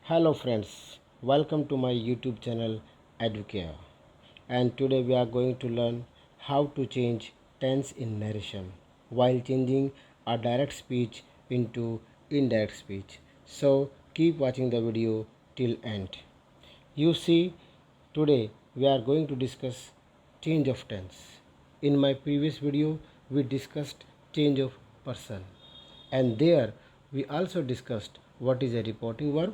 Hello friends, welcome to my YouTube channel Educare, and today we are going to learn how to change tense in narration while changing a direct speech into indirect speech. So keep watching the video till end. You see, today we are going to discuss change of tense. In my previous video, we discussed change of person, and there we also discussed what is a reporting verb,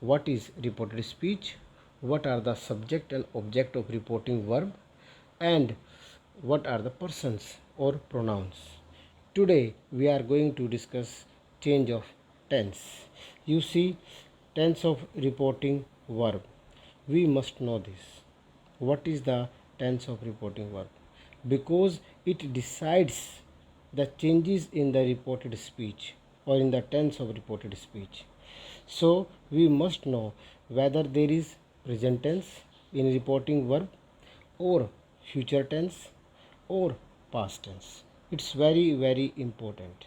what is reported speech, what are the subject and object of reporting verb, and what are the persons or pronouns. Today we are going to discuss change of tense. You see, tense of reporting verb. We must know this. What is the tense of reporting verb? Because it decides the changes in the reported speech or in the tense of reported speech. So we must know whether there is present tense in reporting verb or future tense or past tense. It's very important.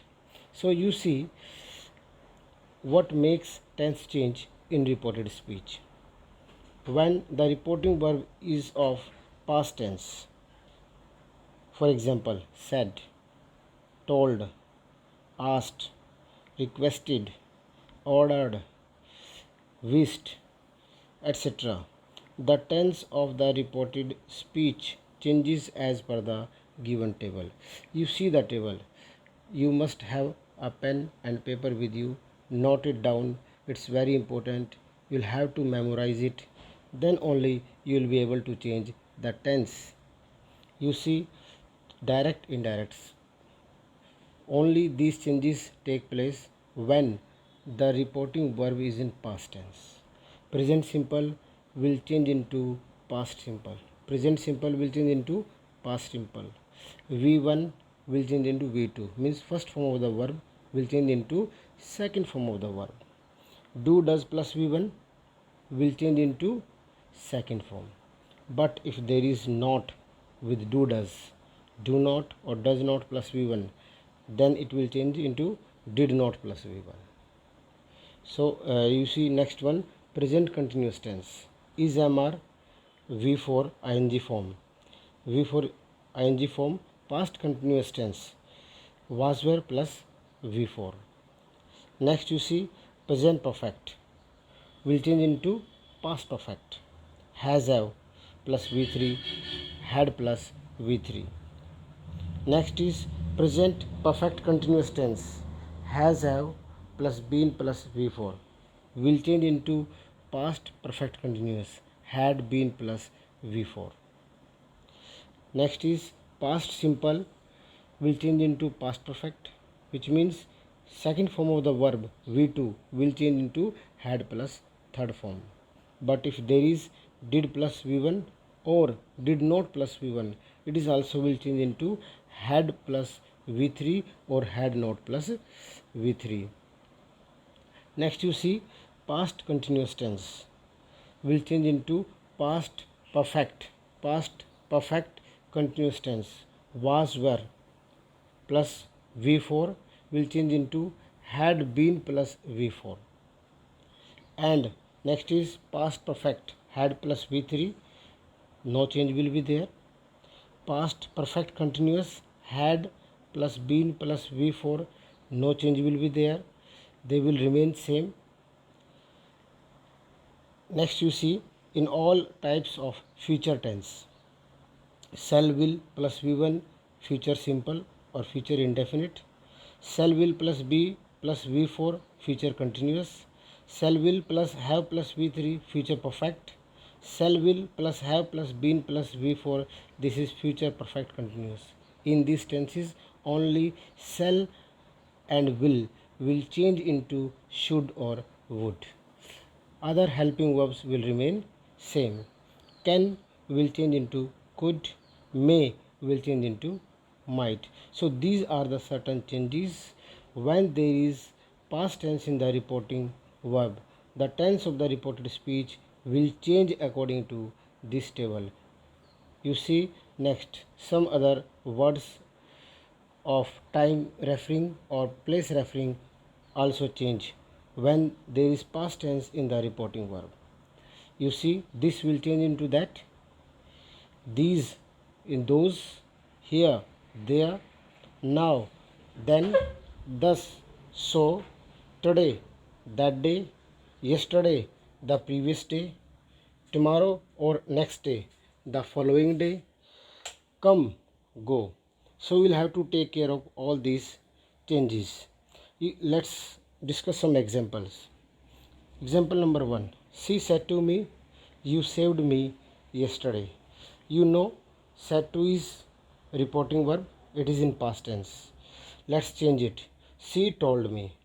So you see what makes tense change in reported speech. When the reporting verb is of past tense, for example, said, told, asked, requested, ordered, wished, etc. The tense of the reported speech changes as per the given table. You see the table. You must have a pen and paper with you. Note it down. It's very important. You'll have to memorize it. Then only you will be able to change the tense. You see, direct, indirects. Only these changes take place when the reporting verb is in past tense. Present simple will change into past simple. Present simple will change into past simple. V1 will change into V2. Means first form of the verb will change into second form of the verb. Do, does plus V1 will change into second form. But if there is not with do, does, do not or does not plus V1, then it will change into did not plus V1. So you see next one, present continuous tense. Is MR V4 ing form. V4 ing form, past continuous tense. Was were plus V4. Next you see present perfect will change into past perfect. Has have plus V3, had plus V3. Next is present perfect continuous tense. Has have plus been plus V4 will change into past perfect continuous. Had been plus V4. Next is past simple will change into past perfect, which means second form of the verb V2 will change into had plus third form. But if there is did plus V1 or did not plus V1, it is also will change into had plus V3 or had not plus V3. Next you see past continuous tense will change into past perfect continuous tense. Was were plus V4 will change into had been plus V4. And next is past perfect had plus V3, no change will be there. Past perfect continuous had plus been plus V4, no change will be there. They will remain same. Next you see in all types of future tense, shall will plus V1 future simple or future indefinite, shall will plus B plus V4 future continuous, shall will plus have plus V3 future perfect, shall will plus have plus been plus V4, this is future perfect continuous. In these tenses only shall and will change into should or would. Other helping verbs will remain same. Can will change into could, may will change into might. So these are the certain changes when there is past tense in the reporting verb. The tense of the reported speech will change according to this table. You see next some other words of time referring or place referring also change when there is past tense in the reporting verb. You see, this will change into that, these, in those, here, there, now, then, thus, so, today, that day, yesterday, the previous day, tomorrow or next day, the following day, come, go. So we'll have to take care of all these changes. Let's discuss some examples. Example number 1. She said to me, you saved me yesterday. You know, said to is reporting verb. It is in past tense. Let's change it. She told me.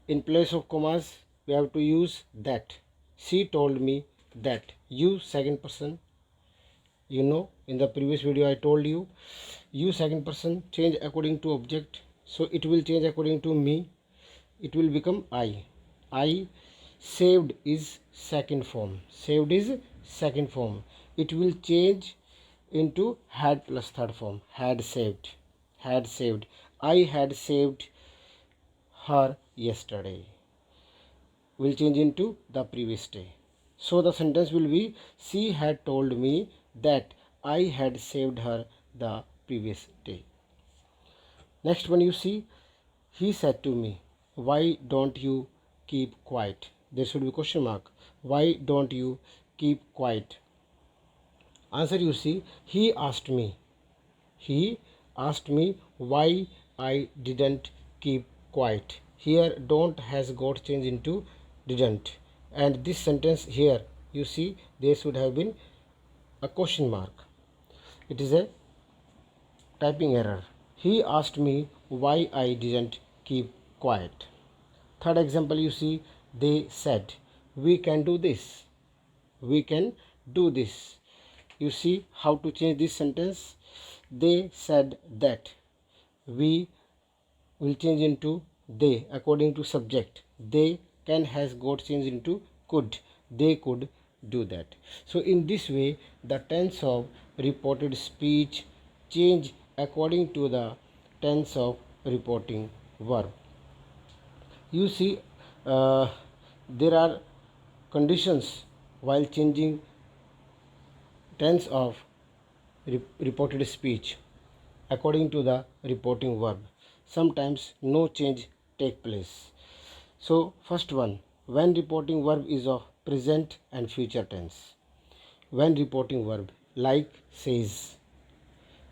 In place of commas, we have to use that. She told me that. You, second person. You know, in the previous video I told you, you, second person, change according to object. So it will change according to me. It will become I. I. Saved is second form. Saved is second form. It will change into had plus third form. Had saved. Had saved. I had saved her yesterday. Will change into the previous day. So the sentence will be, she had told me that I had saved her the previous day. Next one, you see, he said to me, why don't you keep quiet? There should be question mark. Why don't you keep quiet? Answer, you see, he asked me. He asked me why I didn't keep quiet. Here don't has got changed into didn't. And this sentence here, you see, there should have been a question mark. It is a typing error. He asked me why I didn't keep quiet. Third example, you see, they said, we can do this. We can do this. You see how to change this sentence? They said that. We will change into they according to subject. They can has got changed into could. They could do that. So in this way, the tense of reported speech change according to the tense of reporting verb. You see, there are conditions while changing tense of reported speech according to the reporting verb. Sometimes no change take place. So first one, when reporting verb is of present and future tense. When reporting verb like says,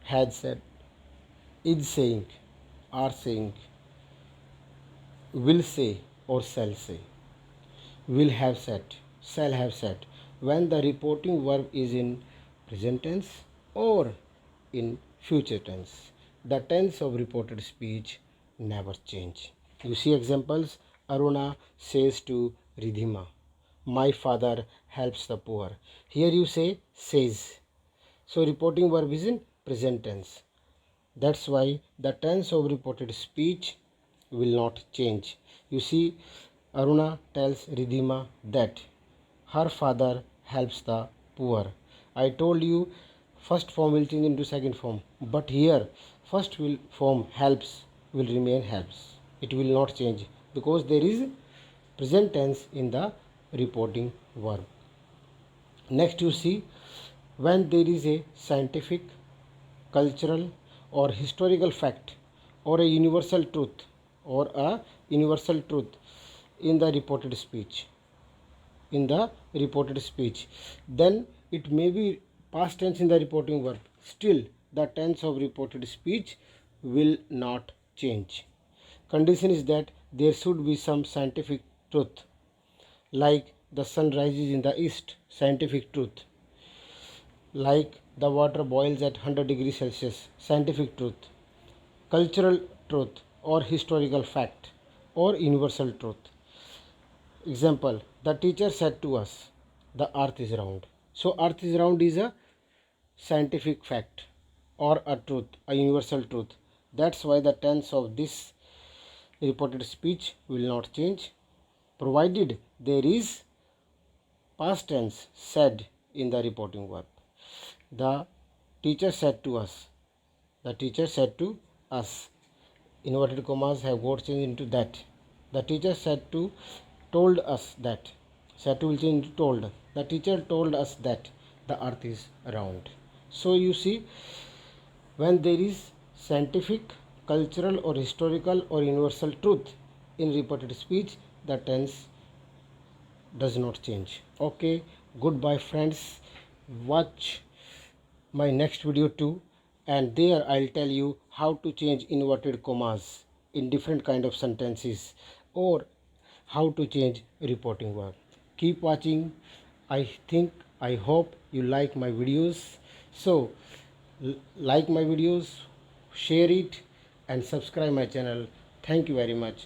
had said, is saying, are saying, will say or shall say, will have said, shall have said. When the reporting verb is in present tense or in future tense, the tense of reported speech never change. You see examples. Aruna says to Ridhima, my father helps the poor. Here you say says. So reporting verb is in present tense. That's why the tense of reported speech will not change. You see, Aruna tells Ridhima that her father helps the poor. I told you first form will change into second form, but here first form helps will remain helps. It will not change because there is present tense in the reporting verb. Next, you see, when there is a scientific, cultural or historical fact or a universal truth in the reported speech, then it may be past tense in the reporting verb. Still, the tense of reported speech will not change. Condition is that there should be some scientific truth, like the sun rises in the east, scientific truth, like the water boils at 100 degrees Celsius, scientific truth, cultural truth or historical fact or universal truth. Example, the teacher said to us, the earth is round. So earth is round is a scientific fact or a truth, a universal truth. That's why the tense of this reported speech will not change, provided there is past tense said in the reporting verb. The teacher said to us. The teacher said to us. Inverted commas have got changed into that. The teacher said to told us that said to will change told. The teacher told us that the earth is round. So you see, when there is scientific, cultural or historical or universal truth in reported speech, the tense does not change. Okay, goodbye friends. Watch my next video too, and there I'll tell you how to change inverted commas in different kind of sentences, or how to change reporting verb. Keep watching. I hope you like my videos. So like my videos, share it and subscribe my channel. Thank you very much.